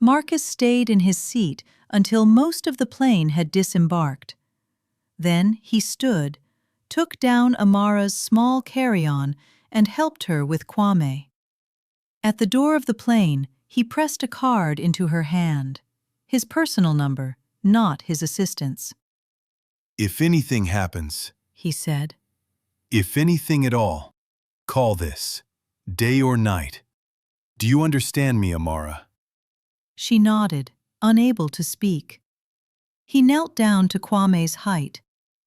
C: Marcus stayed in his seat until most of the plane had disembarked. Then he stood, took down Amara's small carry-on, and helped her with Kwame. At the door of the plane, he pressed a card into her hand, his personal number, not his assistant's.
A: If anything happens,
C: He said.
A: if anything at all, call this, day or night. Do you understand me, Amara?
C: She nodded, unable to speak. He knelt down to Kwame's height.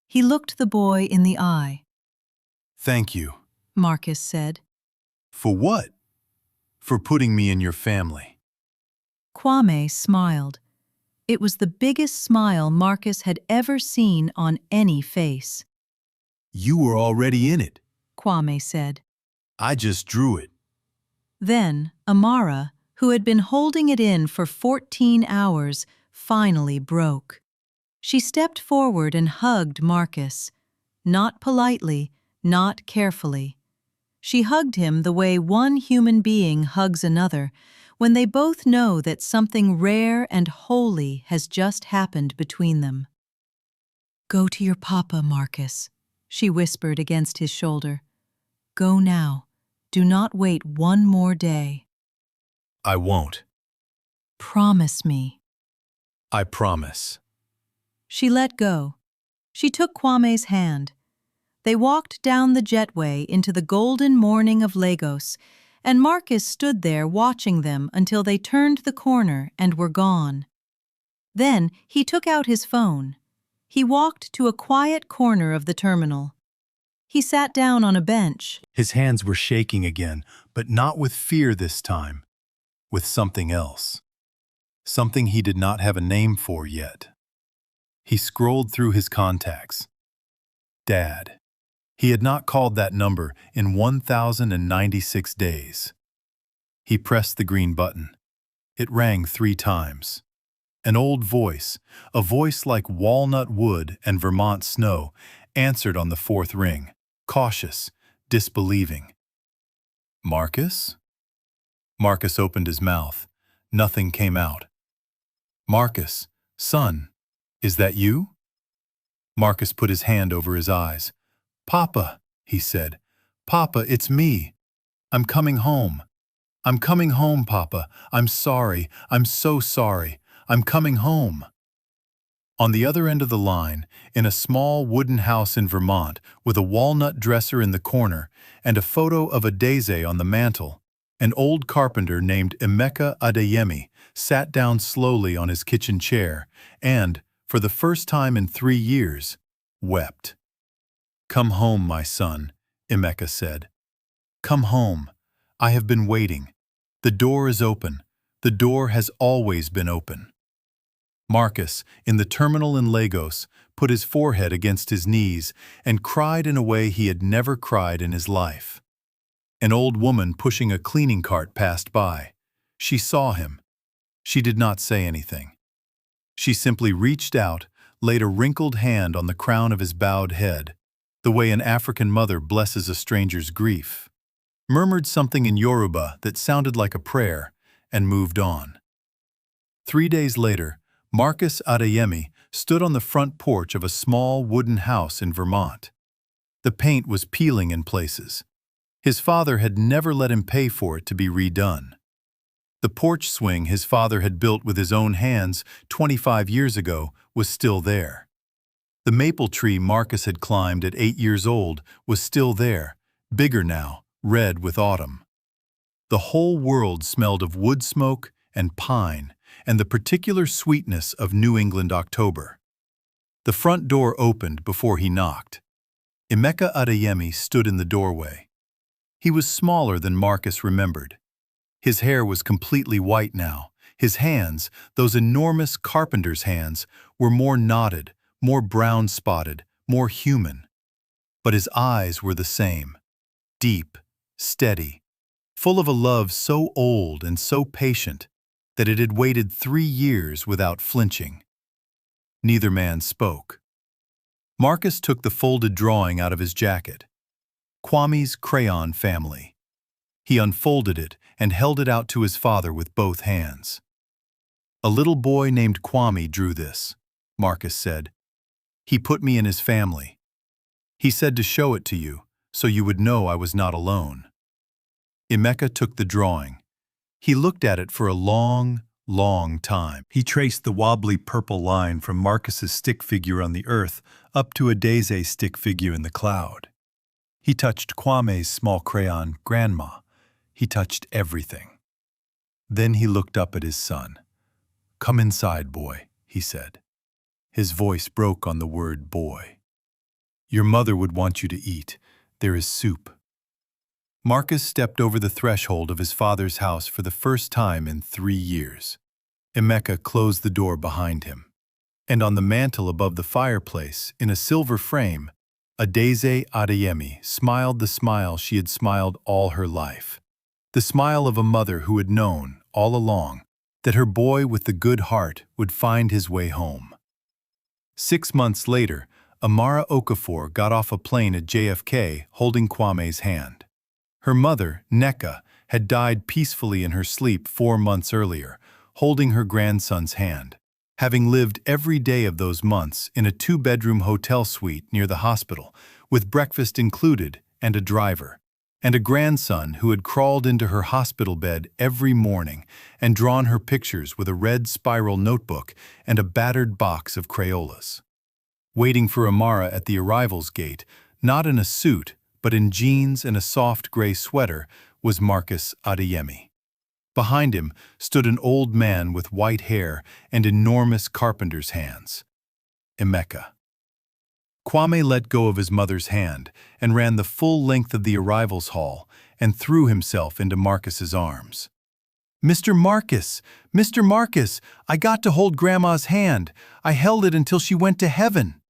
C: He looked the boy in the eye.
A: Thank you.
C: Marcus said.
A: For what? For putting me in your family.
C: Kwame smiled. It was the biggest smile Marcus had ever seen on any face.
A: You were already in it.
C: Kwame said.
A: I just drew it.
C: Then Amara, who had been holding it in for 14 hours, finally broke. She stepped forward and hugged Marcus, not politely, not carefully. She hugged him the way one human being hugs another when they both know that something rare and holy has just happened between them. "Go to your papa, Marcus," she whispered against his shoulder. "Go now. Do not wait one more day.
A: I won't.
C: Promise me."
A: I promise.
C: She let go. She took Kwame's hand. They walked down the jetway into the golden morning of Lagos, and Marcus stood there watching them until they turned the corner and were gone. Then he took out his phone. He walked to a quiet corner of the terminal. He sat down on a bench.
A: His hands were shaking again, but not with fear this time, with something else. Something he did not have a name for yet. He scrolled through his contacts. Dad. He had not called that number in 1,096 days. He pressed the green button. It rang 3 times. An old voice, a voice like walnut wood and Vermont snow, answered on the 4th ring, cautious, disbelieving. Marcus? Marcus opened his mouth. Nothing came out. Marcus, son, is that you? Marcus put his hand over his eyes. Papa, he said. Papa, it's me. I'm coming home. I'm coming home, Papa. I'm sorry. I'm so sorry. I'm coming home. On the other end of the line, in a small wooden house in Vermont with a walnut dresser in the corner and a photo of a daisy on the mantel, an old carpenter named Emeka Adeyemi sat down slowly on his kitchen chair and, for the first time in 3 years, wept. Come home, my son, Emeka said. Come home. I have been waiting. The door is open. The door has always been open. Marcus, in the terminal in Lagos, put his forehead against his knees and cried in a way he had never cried in his life. An old woman pushing a cleaning cart passed by. She saw him. She did not say anything. She simply reached out, laid a wrinkled hand on the crown of his bowed head, the way an African mother blesses a stranger's grief, murmured something in Yoruba that sounded like a prayer, and moved on. 3 days later, Marcus Adeyemi stood on the front porch of a small wooden house in Vermont. The paint was peeling in places. His father had never let him pay for it to be redone. The porch swing his father had built with his own hands 25 years ago was still there. The maple tree Marcus had climbed at 8 years old was still there, bigger now, red with autumn. The whole world smelled of wood smoke and pine and the particular sweetness of New England October. The front door opened before he knocked. Emeka Adeyemi stood in the doorway. He was smaller than Marcus remembered. His hair was completely white now. His hands, those enormous carpenter's hands, were more knotted, more brown-spotted, more human. But his eyes were the same, deep, steady, full of a love so old and so patient that it had waited 3 years without flinching. Neither man spoke. Marcus took the folded drawing out of his jacket. Kwame's crayon family. He unfolded it and held it out to his father with both hands. "A little boy named Kwame drew this," Marcus said. "He put me in his family. He said to show it to you, so you would know I was not alone." Emeka took the drawing. He looked at it for a long, long time. He traced the wobbly purple line from Marcus's stick figure on the earth up to Adeze's stick figure in the cloud. He touched Kwame's small crayon grandma. He touched everything. Then he looked up at his son. "Come inside, boy," he said. His voice broke on the word boy. "Your mother would want you to eat. There is soup." Marcus stepped over the threshold of his father's house for the first time in 3 years. Emeka closed the door behind him. And on the mantel above the fireplace, in a silver frame, Adeze Adeyemi smiled the smile she had smiled all her life. The smile of a mother who had known, all along, that her boy with the good heart would find his way home. 6 months later, Amara Okafor got off a plane at JFK holding Kwame's hand. Her mother, Nneka, had died peacefully in her sleep 4 months earlier, holding her grandson's hand, having lived every day of those months in a 2-bedroom hotel suite near the hospital, with breakfast included and a driver, and a grandson who had crawled into her hospital bed every morning and drawn her pictures with a red spiral notebook and a battered box of Crayolas. Waiting for Amara at the arrivals gate, not in a suit, but in jeans and a soft gray sweater, was Marcus Adeyemi. Behind him stood an old man with white hair and enormous carpenter's hands. Emeka. Kwame let go of his mother's hand and ran the full length of the arrivals hall and threw himself into Marcus's arms. "Mr. Marcus! Mr. Marcus! I got to hold Grandma's hand. I held it until she went to heaven."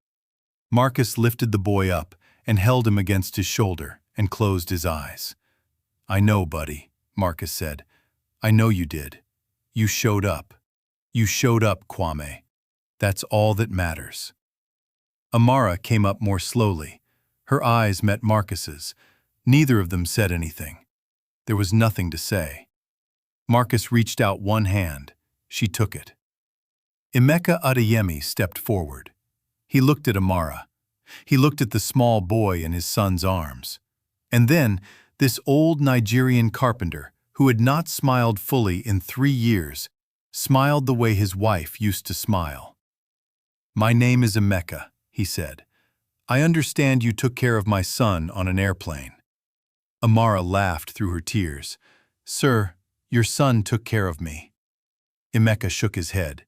A: Marcus lifted the boy up and held him against his shoulder and closed his eyes. "I know, buddy," Marcus said. "I know you did. You showed up. You showed up, Kwame. That's all that matters." Amara came up more slowly. Her eyes met Marcus's. Neither of them said anything. There was nothing to say. Marcus reached out one hand. She took it. Emeka Adeyemi stepped forward. He looked at Amara. He looked at the small boy in his son's arms. And then, this old Nigerian carpenter, who had not smiled fully in 3 years, smiled the way his wife used to smile. "My name is Emeka," he said. "I understand you took care of my son on an airplane." Amara laughed through her tears. "Sir, your son took care of me." Emeka shook his head.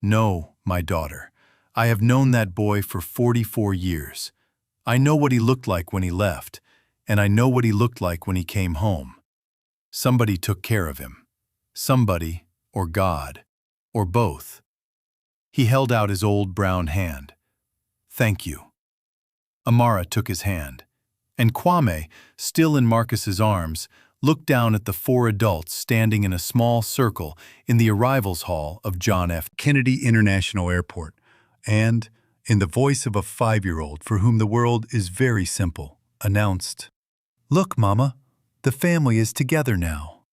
A: "No, my daughter. I have known that boy for 44 years. I know what he looked like when he left, and I know what he looked like when he came home. Somebody took care of him. Somebody, or God, or both." He held out his old brown hand. "Thank you." Amara took his hand. And Kwame, still in Marcus's arms, looked down at the four adults standing in a small circle in the arrivals hall of John F.
B: Kennedy International Airport, and, in the voice of a 5-year-old for whom the world is very simple, announced, "Look, Mama, the family is together now."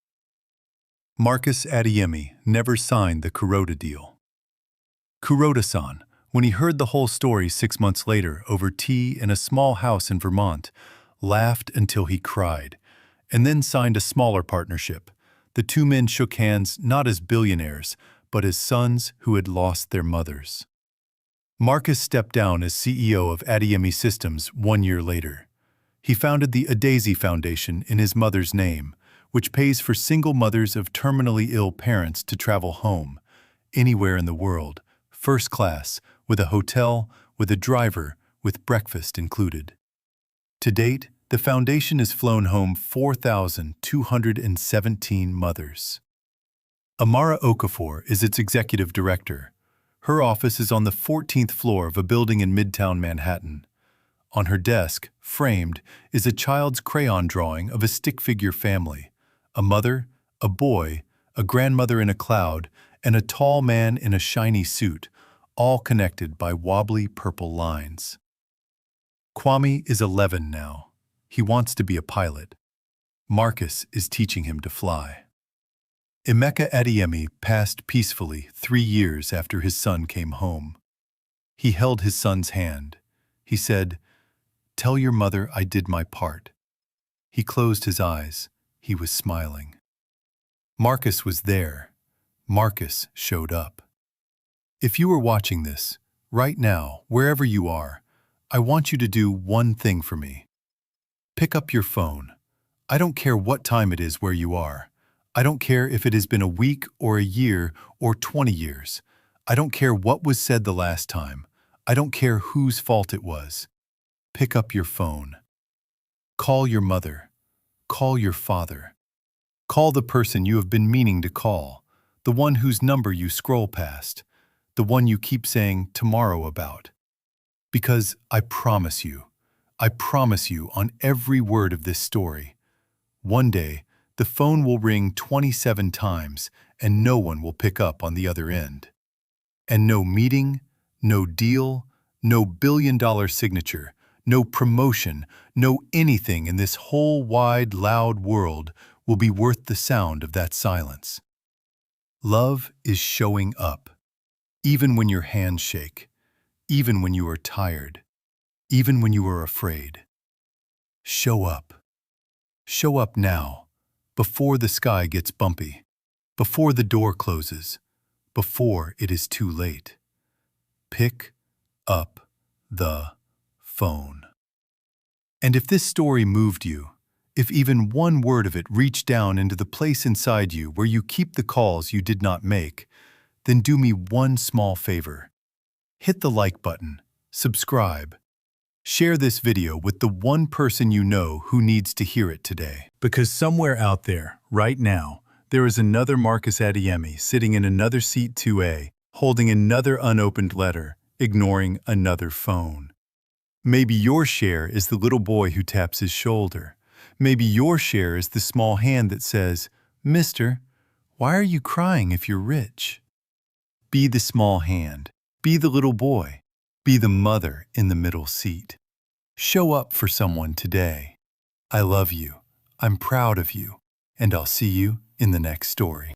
B: Marcus Adeyemi never signed the Kuroda deal. Kuroda-san, when he heard the whole story 6 months later over tea in a small house in Vermont, laughed until he cried, and then signed a smaller partnership. The two men shook hands not as billionaires, but as sons who had lost their mothers. Marcus stepped down as CEO of Adeyemi Systems 1 year later. He founded the Adeyemi Foundation in his mother's name, which pays for single mothers of terminally ill parents to travel home, anywhere in the world, first class, with a hotel, with a driver, with breakfast included. To date, the foundation has flown home 4,217 mothers. Amara Okafor is its executive director. Her office is on the 14th floor of a building in Midtown Manhattan. On her desk, framed, is a child's crayon drawing of a stick figure family: a mother, a boy, a grandmother in a cloud, and a tall man in a shiny suit, all connected by wobbly purple lines. Kwame is 11 now. He wants to be a pilot. Marcus is teaching him to fly. Emeka Adeyemi passed peacefully 3 years after his son came home. He held his son's hand. He said, "Tell your mother I did my part." He closed his eyes. He was smiling. Marcus was there. Marcus showed up. If you are watching this, right now, wherever you are, I want you to do one thing for me. Pick up your phone. I don't care what time it is where you are. I don't care if it has been a week or a year or 20 years. I don't care what was said the last time. I don't care whose fault it was. Pick up your phone. Call your mother. Call your father. Call the person you have been meaning to call, the one whose number you scroll past, the one you keep saying tomorrow about. Because I promise you on every word of this story, one day the phone will ring 27 times and no one will pick up on the other end. And no meeting, no deal, no billion-dollar signature, no promotion, no anything in this whole wide, loud world will be worth the sound of that silence. Love is showing up, even when your hands shake, even when you are tired, even when you are afraid. Show up. Show up now, before the sky gets bumpy, before the door closes, before it is too late. Pick up the phone. And if this story moved you, if even one word of it reached down into the place inside you where you keep the calls you did not make, then do me one small favor. Hit the like button, subscribe. Share this video with the one person you know who needs to hear it today. Because somewhere out there, right now, there is another Marcus Adeyemi sitting in another seat 2A, holding another unopened letter, ignoring another phone. Maybe your share is the little boy who taps his shoulder. Maybe your share is the small hand that says, "Mister, why are you crying if you're rich?" Be the small hand. Be the little boy. Be the mother in the middle seat. Show up for someone today. I love you. I'm proud of you. And I'll see you in the next story.